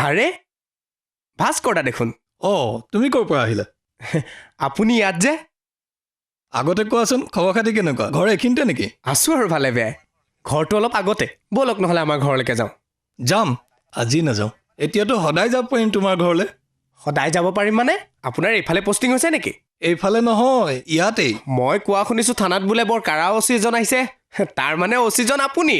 আৰে ভাস্কৰ দা দেখোন তুমি ক'ৰ পৰা আহিলা আপুনি ইয়াত যে আগতে কোৱাচোন খবৰ খাতি কেনেকুৱা ঘৰ এইখিনিতে নেকি আছোঁ আৰু ভালে বেয়াই ঘৰটো অলপ আগতে ব'লক নহ'লে আমাৰ ঘৰলৈকে যাওঁ যাম আজি নাযাওঁ এতিয়াতো সদায় যাব পাৰিম তোমাৰ ঘৰলৈ সদায় যাব পাৰিম মানে আপোনাৰ এইফালে পষ্টিং হৈছে নেকি এইফালে নহয় ইয়াতেই মই কোৱা শুনিছোঁ থানাত বোলে বৰ কাৰা অচি এজন আহিছে তাৰ মানে অচিজন আপুনি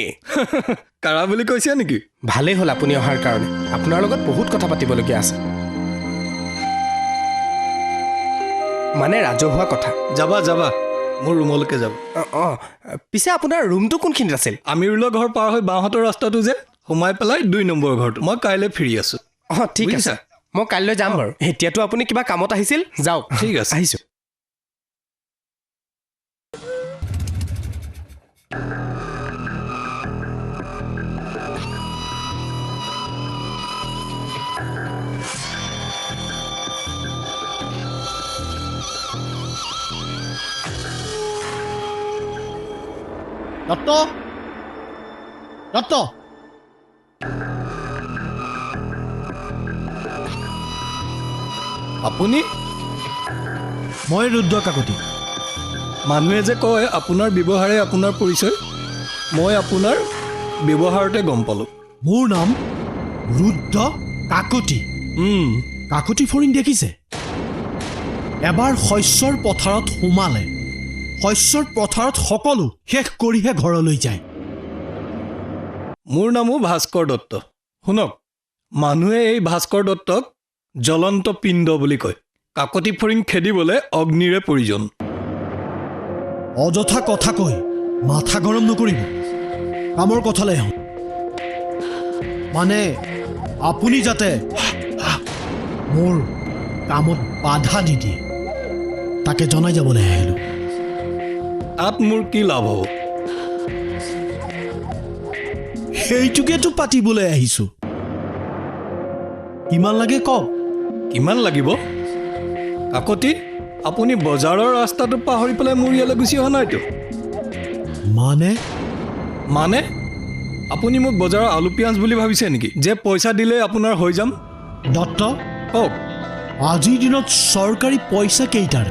কাৰা বুলি কৈছে নেকি ভালেই হ'ল আপুনি অহাৰ কাৰণে আপোনাৰ লগত বহুত কথা পাতিবলগীয়া আছে মানে ৰাজহুৱা কথা যাবা যাবা মোৰ ৰুমলৈকে যাব অঁ পিছে আপোনাৰ ৰুমটো কোনখিনিত আছিল আমিৰুলৰ ঘৰ পাৰ হৈ বাওঁহাতৰ ৰাস্তাটো যে সোমাই পেলাই 2 নম্বৰ ঘৰটো মই কাইলৈ ফ্ৰী আছোঁ অঁ ঠিক আছে মই কাইলৈ যাম বাৰু এতিয়াতো আপুনি কিবা কামত আহিছিল যাওক ঠিক আছে আহিছোঁ দত্ত দত্ত আপুনি মই ৰুদ্ৰ কাকতি মানুহে যে কয় আপোনাৰ ব্যৱহাৰে আপোনাৰ পৰিচয় মই আপোনাৰ ব্যৱহাৰতে গম পালোঁ মোৰ নাম ৰুদ্ৰ কাকতি কাকতি ফৰিং দেখিছে এবাৰ শস্যৰ পথাৰত সোমালে শস্যৰ পথাৰত সকলো শেষ কৰিহে ঘৰলৈ যায় মোৰ নামো ভাস্কৰ দত্ত শুনক মানুহে এই ভাস্কৰ দত্তক জ্বলন্ত পিণ্ড বুলি কয় কাকতি ফৰিং খেদিবলৈ অগ্নিৰে প্ৰয়োজন অযথা কথা কৈ মাথা গৰম নকৰিব কামৰ কথালৈ আহোঁ মানে আপুনি যাতে মোৰ কামত বাধা নিদিয়ে তাকে জনাই যাবলৈ আহিলোঁ তাত মোৰ কি লাভ হ'ব সেইটোকেতো পাতিবলৈ আহিছোঁ কিমান লাগে কওক কিমান লাগিব কাকতি আপুনি বজাৰৰ ৰাস্তাটো পাহৰি পেলাই মোৰ ইয়ালৈ গুচি অহা নাইতো মানে আপুনি মোক বজাৰৰ আলু পিঁয়াজ বুলি ভাবিছে নেকি যে পইচা দিলে আপোনাৰ হৈ যাম দত্ত কওক আজিৰ দিনত চৰকাৰী পইচা কেইটাৰ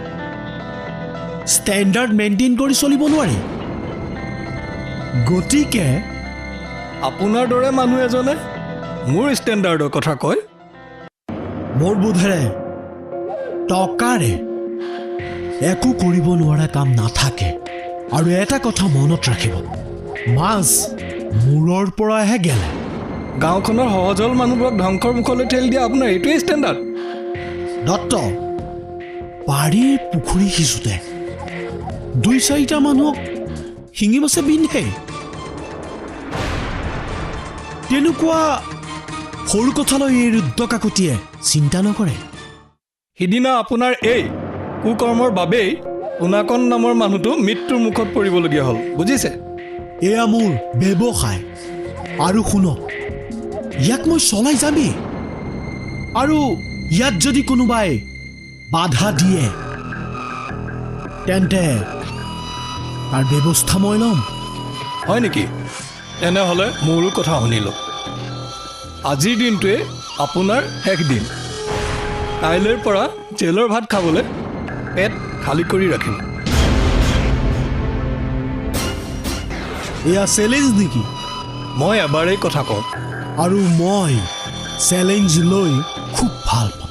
ষ্টেণ্ডাৰ্ড মেইনটেইন কৰি চলিব নোৱাৰি গতিকে আপোনাৰ দৰে মানুহ এজনে মোৰ ষ্টেণ্ডাৰ্ডৰ কথা কয় মোৰ বোধেৰে টকাৰে একো কৰিব নোৱাৰা কাম নাথাকে আৰু এটা কথা মনত ৰাখিব মাছ মূৰৰ পৰাহে গেলে গাঁওখনৰ সহজল মানুহবোৰক ধ্বংসৰ মুখলৈ ঠেলি দিয়া আপোনাৰ এইটোৱেই ষ্টেণ্ডাৰ্ড দত্ত বাৰীৰ পুখুৰী সিঁচোতে 2-4টা মানুহক শিঙি মাছে বিন্ধে তেনেকুৱা সৰু কথালৈ এই ৰুদ্ৰ কাকতিয়ে চিন্তা নকৰে সিদিনা আপোনাৰ এই কুকৰ্মৰ বাবেই পোনাকণ নামৰ মানুহটো মৃত্যুৰ মুখত পৰিবলগীয়া হ'ল বুজিছে এয়া মোৰ ব্যৱসায় আৰু শুনক ইয়াক মই চলাই যামেই আৰু ইয়াত যদি কোনোবাই বাধা দিয়ে তেন্তে তাৰ ব্যৱস্থা মই ল'ম হয় নেকি তেনেহ'লে মোৰো কথা শুনিলোঁ আজিৰ দিনটোৱে আপোনাৰ শেষ দিন কাইলৈৰ পৰা জেলৰ ভাত খাবলৈ পেট খালী কৰি ৰাখিম এয়া চেলেঞ্জ নেকি মই এবাৰেই কথা কওঁ আৰু মই চেলেঞ্জ লৈ খুব ভাল পাওঁ